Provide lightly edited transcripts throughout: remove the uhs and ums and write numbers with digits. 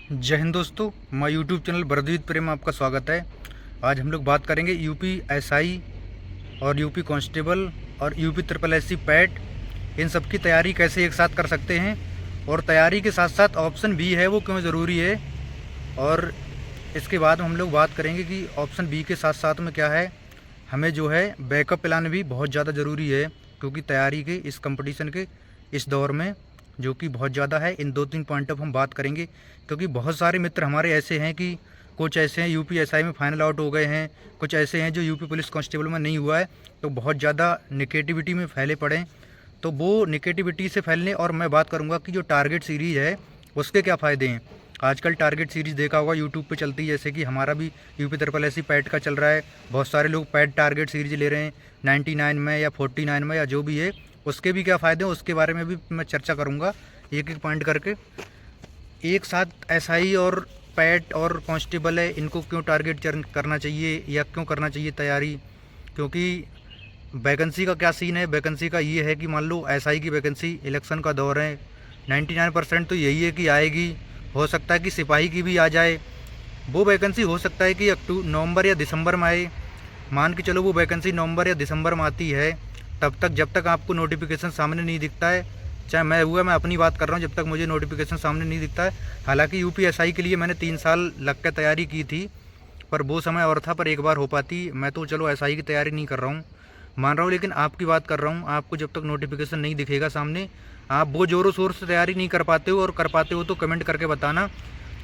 जय हिंद दोस्तों, मैं यूट्यूब चैनल बरदीत प्रेम में आपका स्वागत है। आज हम लोग बात करेंगे यूपी एसआई और यूपी कांस्टेबल और यूपी ट्रिपल एससी पैट, इन सब की तैयारी कैसे एक साथ कर सकते हैं और तैयारी के साथ साथ ऑप्शन बी है वो क्यों ज़रूरी है। और इसके बाद हम लोग बात करेंगे कि ऑप्शन बी के साथ साथ में क्या है, हमें जो है बैकअप प्लान भी बहुत ज़्यादा ज़रूरी है, क्योंकि तैयारी के इस कंपटीशन के इस दौर में जो कि बहुत ज़्यादा है। इन 2-3 पॉइंट ऑफ हम बात करेंगे, क्योंकि बहुत सारे मित्र हमारे ऐसे हैं कि कुछ ऐसे हैं यूपी एसआई में फाइनल आउट हो गए हैं, कुछ ऐसे हैं जो यूपी पुलिस कांस्टेबल में नहीं हुआ है, तो बहुत ज़्यादा निगेटिविटी में फैले पड़े। तो वो निगेटिविटी से फैलने, और मैं बात करूँगा कि जो टारगेट सीरीज़ है उसके क्या फ़ायदे हैं। आजकल टारगेट सीरीज़ देखा होगा यूट्यूब पे चलती है, जैसे कि हमारा भी यूपी ट्रिपल एससी पैट का चल रहा है। बहुत सारे लोग पैट टारगेट सीरीज़ ले रहे हैं 99 में या 49 में या जो भी है, उसके भी क्या फ़ायदे हैं उसके बारे में भी मैं चर्चा करूँगा एक एक पॉइंट करके। एक साथ एसआई और पैट और कांस्टेबल है, इनको क्यों टारगेट करना चाहिए या क्यों करना चाहिए तैयारी, क्योंकि वैकेंसी का क्या सीन है। वैकेंसी का ये है कि मान लो एसआई की वैकेंसी, इलेक्शन का दौर है, 99% तो यही है कि आएगी। हो सकता है कि सिपाही की भी आ जाए, वो वैकेंसी हो सकता है कि नवंबर या दिसंबर में आए। मान के चलो वो वैकेंसी नवंबर या दिसंबर में आती है, तब तक जब तक आपको नोटिफिकेशन सामने नहीं दिखता है, चाहे मैं अपनी बात कर रहा हूँ, जब तक मुझे नोटिफिकेशन सामने नहीं दिखता है। हालांकि यूपीएसआई के लिए मैंने 3 साल लग कर तैयारी की थी, पर वो समय और था, पर एक बार हो पाती। मैं तो चलो एसआई की तैयारी नहीं कर रहा हूँ, मान रहा हूँ, लेकिन आपकी बात कर रहा हूँ। आपको जब तक नोटिफिकेशन नहीं दिखेगा सामने, आप वो ज़ोरों शोर से तैयारी नहीं कर पाते हो, और कर पाते हो तो कमेंट करके बताना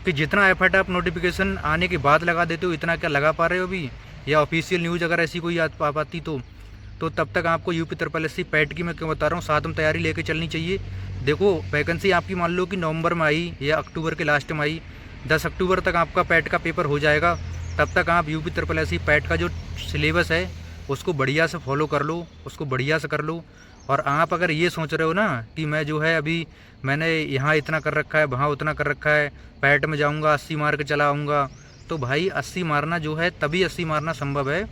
कि जितना एफर्ट आप नोटिफिकेशन आने के बाद लगा देते हो, इतना क्या लगा पा रहे हो अभी, या ऑफिशियल न्यूज़ अगर ऐसी कोई आ पाती तो तब तक आपको यूपी ट्रिपल एससी पैट की मैं क्यों बता रहा हूँ, साथ में तैयारी लेके चलनी चाहिए। देखो वैकेंसी आपकी मान लो कि नवंबर में आई या अक्टूबर के लास्ट में आई, 10 अक्टूबर तक आपका पैट का पेपर हो जाएगा। तब तक आप यूपी ट्रिपल एससी पैट का जो सिलेबस है उसको बढ़िया से फॉलो कर लो, उसको बढ़िया से कर लो। और आप अगर ये सोच रहे हो ना कि मैं जो है अभी मैंने यहाँ इतना कर रखा है, वहाँ उतना कर रखा है, पैट में जाऊँगा 80 मार के चला आऊँगा, तो भाई 80 मारना जो है तभी 80 मारना संभव है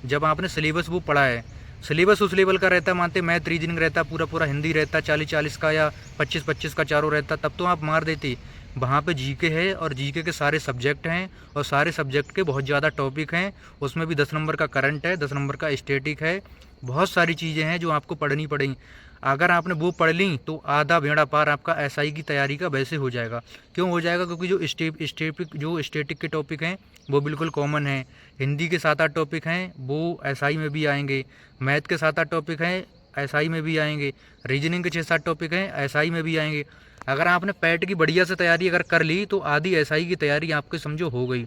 जब आपने सिलेबस वो पढ़ा है। सिलेबस उस लेवल का रहता, मानते मैथ रीजनिंग रहता, पूरा पूरा हिंदी रहता, 40-40 का या 25-25 का चारों रहता, तब तो आप मार देते। वहाँ पे जीके है, और जीके के सारे सब्जेक्ट हैं, और सारे सब्जेक्ट के बहुत ज़्यादा टॉपिक हैं। उसमें भी 10 नंबर का करंट है, 10 नंबर का स्टैटिक है, बहुत सारी चीज़ें हैं जो आपको पढ़नी पड़ेंगी। अगर आपने वो पढ़ ली तो आधा बेड़ा पार आपका एसआई की तैयारी का वैसे हो जाएगा। क्यों हो जाएगा? क्योंकि जो स्टैटिक के टॉपिक हैं वो बिल्कुल कॉमन है। हिंदी के 7-8 टॉपिक हैं वो एसआई में भी आएंगे, मैथ के 7-8 टॉपिक हैं एसआई में भी आएंगे, रीजनिंग के 6-7 टॉपिक हैं एसआई में भी आएंगे। अगर आपने पैट की बढ़िया से तैयारी अगर कर ली तो आधी एसआई की तैयारी आपके समझो हो गई।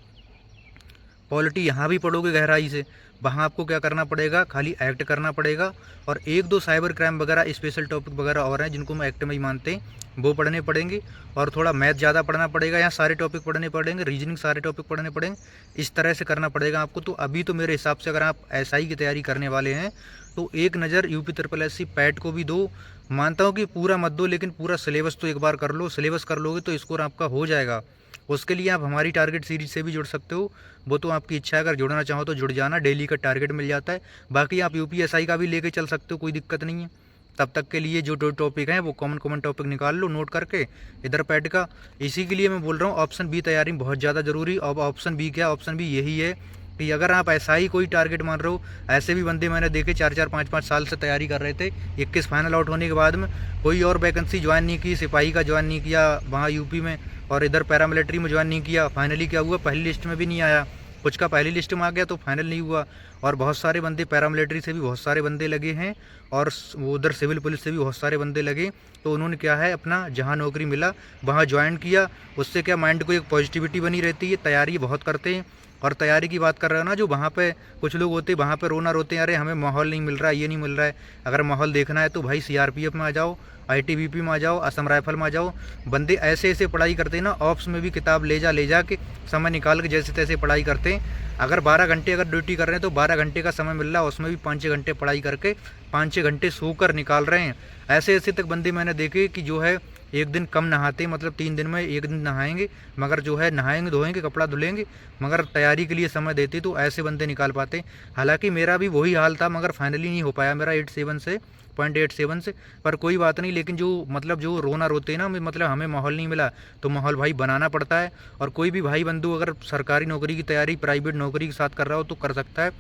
पॉलिटी यहाँ भी पढ़ोगे गहराई से, वहाँ आपको क्या करना पड़ेगा, खाली एक्ट करना पड़ेगा। और 1-2 साइबर क्राइम वगैरह स्पेशल टॉपिक वगैरह और हैं जिनको मैं एक्ट में ही मानते हैं, वो पढ़ने पड़ेंगे। और थोड़ा मैथ ज़्यादा पढ़ना पड़ेगा, या सारे टॉपिक पढ़ने पड़ेंगे, रीजनिंग सारे टॉपिक पढ़ने पड़ेंगे, इस तरह से करना पड़ेगा आपको। तो अभी तो मेरे हिसाब से अगर आप एसआई की तैयारी करने वाले हैं तो एक नज़र यूपी ट्रिपल एससी पैट को भी दो। मानता हूँ कि पूरा मत दो, लेकिन पूरा सिलेबस तो एक बार कर लो। सिलेबस कर लोगे तो स्कोर आपका हो जाएगा। उसके लिए आप हमारी टारगेट सीरीज से भी जुड़ सकते हो, वो तो आपकी इच्छा है, अगर जुड़ना चाहो तो जुड़ जाना, डेली का टारगेट मिल जाता है। बाकी आप यूपीएसआई का भी लेके चल सकते हो, कोई दिक्कत नहीं है। तब तक के लिए जो टॉपिक हैं वो कॉमन टॉपिक निकाल लो नोट करके इधर पैड का। इसी के लिए मैं बोल रहा हूँ ऑप्शन बी तैयारी बहुत ज़्यादा ज़रूरी। अब ऑप्शन बी क्या, ऑप्शन बी यही है कि अगर आप ऐसा ही कोई टारगेट मान रहे हो, ऐसे भी बंदे मैंने देखे 4-4 5-5 साल से तैयारी कर रहे थे, 21 फाइनल आउट होने के बाद में कोई और वैकेंसी ज्वाइन नहीं की, सिपाही का ज्वाइन नहीं किया वहाँ यूपी में, और इधर पैरामिलिट्री में ज्वाइन नहीं किया। फाइनली क्या हुआ, पहली लिस्ट में भी नहीं आया। कुछ का पहली लिस्ट में आ गया तो फाइनल नहीं हुआ। और बहुत सारे बंदे पैरामिलिट्री से भी बहुत सारे बंदे लगे हैं, और उधर सिविल पुलिस से भी बहुत सारे बंदे लगे। तो उन्होंने क्या है, अपना जहाँ नौकरी मिला वहाँ ज्वाइन किया। उससे क्या माइंड को एक पॉजिटिविटी बनी रहती है, तैयारी बहुत करते हैं। और तैयारी की बात कर रहे हो ना, जो वहाँ पे कुछ लोग होते हैं वहाँ पे रोना रोते हैं, अरे हमें माहौल नहीं मिल रहा है, ये नहीं मिल रहा है। अगर माहौल देखना है तो भाई सीआरपीएफ में आ जाओ, आईटीबीपी में आ जाओ, असम राइफल में आ जाओ। बंदे ऐसे ऐसे पढ़ाई करते हैं ना, ऑप्स में भी किताब ले जा के समय निकाल के जैसे तैसे पढ़ाई करते हैं। अगर 12 घंटे अगर ड्यूटी कर रहे हैं तो 12 घंटे का समय मिल रहा है, उसमें भी 5-6 घंटे पढ़ाई करके 5-6 घंटे सोकर निकाल रहे हैं। ऐसे ऐसे तक बंदे मैंने देखे कि जो है एक दिन कम नहाते, मतलब 3 दिन में 1 दिन नहाएंगे, मगर जो है नहाएंगे धोएंगे कपड़ा धुलेंगे, मगर तैयारी के लिए समय देते, तो ऐसे बंदे निकाल पाते। हालांकि मेरा भी वही हाल था, मगर फाइनली नहीं हो पाया मेरा 0.87 से, पर कोई बात नहीं। लेकिन जो मतलब जो रोना रोते हैं ना, मतलब हमें माहौल नहीं मिला, तो माहौल भाई बनाना पड़ता है। और कोई भी भाई बंधु अगर सरकारी नौकरी की तैयारी प्राइवेट नौकरी के साथ कर रहा हो तो कर सकता है।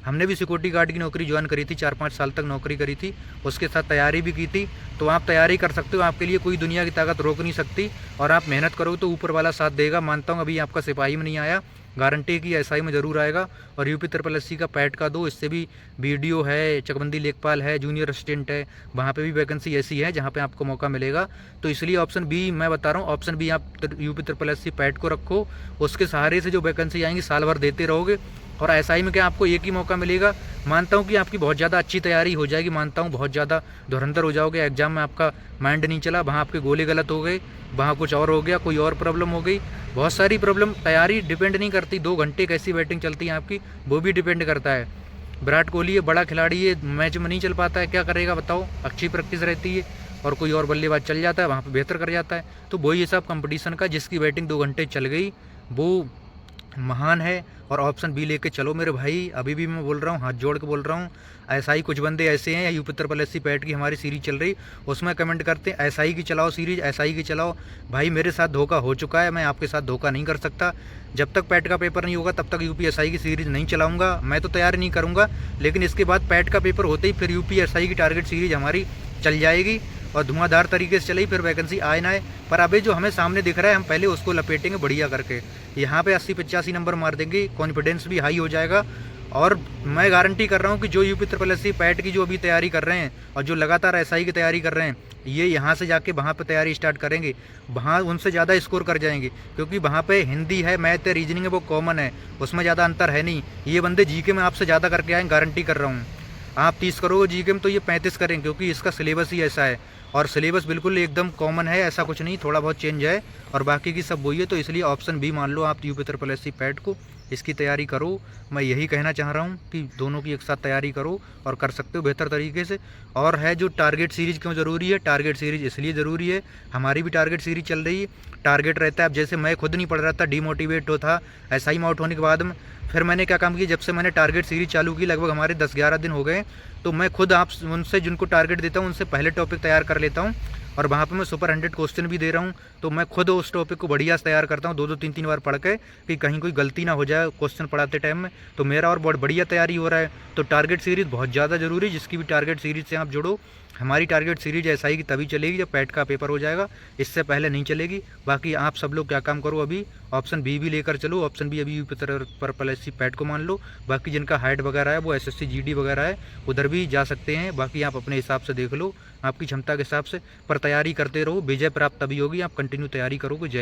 हमने भी सिक्योरिटी गार्ड की नौकरी ज्वाइन करी थी, 4-5 साल तक नौकरी करी थी, उसके साथ तैयारी भी की थी। तो आप तैयारी कर सकते हो, आपके लिए कोई दुनिया की ताकत रोक नहीं सकती, और आप मेहनत करो तो ऊपर वाला साथ देगा। मानता हूँ अभी आपका सिपाही में नहीं आया, गारंटी की एसआई में ज़रूर आएगा। और यूपी SSC का पैट का दो, इससे भी बीडीओ है, चकबंदी लेखपाल है, जूनियर असिस्टेंट है, वहाँ पे भी वैकेंसी ऐसी है जहाँ पे आपको मौका मिलेगा। तो इसलिए ऑप्शन बी मैं बता रहा हूँ, ऑप्शन बी आप यूपी SSC पैट को रखो, उसके सहारे से जो वैकेंसी आएंगी साल भर देते रहोगे। और एसआई में क्या आपको एक ही मौका मिलेगा। मानता हूँ कि आपकी बहुत ज़्यादा अच्छी तैयारी हो जाएगी, मानता हूँ बहुत ज़्यादा धुरंधर हो जाओगे, एग्जाम में आपका माइंड नहीं चला, वहाँ आपके गोले गलत हो गए, वहाँ कुछ और हो गया, कोई और प्रॉब्लम हो गई, बहुत सारी प्रॉब्लम। तैयारी डिपेंड नहीं करती 2 घंटे कैसी बैटिंग चलती है आपकी, वो भी डिपेंड करता है। विराट कोहली है, बड़ा खिलाड़ी है, मैच में नहीं चल पाता है, क्या करेगा बताओ। अच्छी प्रैक्टिस रहती है और कोई और बल्लेबाज चल जाता है, वहाँ पे बेहतर कर जाता है। तो वही हिसाब कंपटीशन का, जिसकी बैटिंग 2 घंटे चल गई वो महान है। और ऑप्शन बी लेके चलो मेरे भाई, अभी भी मैं बोल रहा हूँ, हाथ जोड़ के बोल रहा हूँ। ऐसा ही कुछ बंदे ऐसे हैं, यूपी SSC पैट की हमारी सीरीज चल रही, उसमें कमेंट करते हैं ऐसा ही की चलाओ सीरीज, ऐसा ही की चलाओ। भाई मेरे साथ धोखा हो चुका है, मैं आपके साथ धोखा नहीं कर सकता। जब तक पैट का पेपर नहीं होगा तब तक यूपी SI की सीरीज नहीं चलाऊंगा, मैं तो तैयारी नहीं करूँगा। लेकिन इसके बाद पैट का पेपर होते ही फिर यूपी SI की टारगेट सीरीज हमारी चल जाएगी और धुआंधार तरीके से चलेगी, फिर वैकेंसी आए ना आए। पर अभी जो हमें सामने दिख रहा है, हम पहले उसको लपेटेंगे बढ़िया करके, यहाँ पे 80-85 नंबर मार देंगे, कॉन्फिडेंस भी हाई हो जाएगा। और मैं गारंटी कर रहा हूँ कि जो यूपी SSC पैट की जो अभी तैयारी कर रहे हैं और जो लगातार SI की तैयारी कर रहे हैं, ये यहाँ से जाके वहाँ पे तैयारी स्टार्ट करेंगे, वहाँ उनसे ज़्यादा स्कोर कर जाएंगे। क्योंकि वहाँ पे हिंदी है, मैथ है, रीजनिंग है, वो कॉमन है, उसमें ज़्यादा अंतर है नहीं। ये बंदे जीके में आपसे ज़्यादा करके आएँ, गारंटी कर रहा हूँ। आप 30 करोगे जीके में तो ये 35 करेंगे, क्योंकि इसका सिलेबस ही ऐसा है। और सिलेबस बिल्कुल एकदम कॉमन है, ऐसा कुछ नहीं, थोड़ा बहुत चेंज है और बाकी की सब वही है। तो इसलिए ऑप्शन बी मान लो आप यूपी SSC पैट को, इसकी तैयारी करो। मैं यही कहना चाह रहा हूँ कि दोनों की एक साथ तैयारी करो और कर सकते हो बेहतर तरीके से। और है जो टारगेट सीरीज क्यों ज़रूरी है, टारगेट सीरीज इसलिए ज़रूरी है, हमारी भी टारगेट सीरीज चल रही है। टारगेट रहता है, अब जैसे मैं खुद नहीं पढ़ रहा था, डीमोटिवेट हो था SI में आउट होने के बाद में, फिर मैंने क्या काम किया, जब से मैंने टारगेट सीरीज चालू की, लगभग हमारे 10-11 दिन हो गए, तो मैं खुद आप उनसे जिनको टारगेट देता हूँ उनसे पहले टॉपिक तैयार कर लेता हूँ। और वहाँ पे मैं सुपर 100 क्वेश्चन भी दे रहा हूँ, तो मैं खुद उस टॉपिक को बढ़िया से तैयार करता हूँ, 2-2 3-3 बार पढ़ के, कि कहीं कोई गलती ना हो जाए क्वेश्चन पढ़ाते टाइम में। तो मेरा और बहुत बढ़िया तैयारी हो रहा है। तो टारगेट सीरीज बहुत ज़्यादा ज़रूरी है, जिसकी भी टारगेट सीरीज से आप जुड़ो। हमारी टारगेट सीरीज SI की तभी चलेगी जब पैट का पेपर हो जाएगा, इससे पहले नहीं चलेगी। बाकी आप सब लोग क्या काम करो, अभी ऑप्शन बी भी लेकर चलो। ऑप्शन बी अभी यूपी SSC पैट को मान लो। बाकी जिनका हाइट वगैरह है, वो SSC GD वगैरह है, उधर भी जा सकते हैं। बाकी आप अपने हिसाब से देख लो, आपकी क्षमता के हिसाब से, पर तैयारी करते रहो। विजय प्राप्त तभी होगी, आप कंटिन्यू तैयारी करोगे। जय